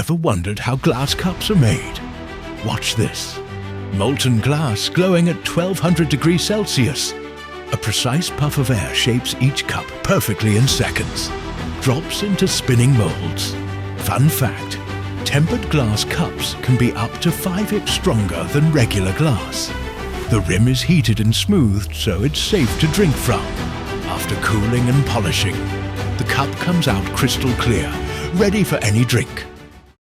Ever wondered how glass cups are made? Watch this. Molten glass glowing at 1200 degrees Celsius. A precise puff of air shapes each cup perfectly in seconds. Drops into spinning molds. Fun fact, tempered glass cups can be up to 5x stronger than regular glass. The rim is heated and smoothed so it's safe to drink from. After cooling and polishing, the cup comes out crystal clear, ready for any drink.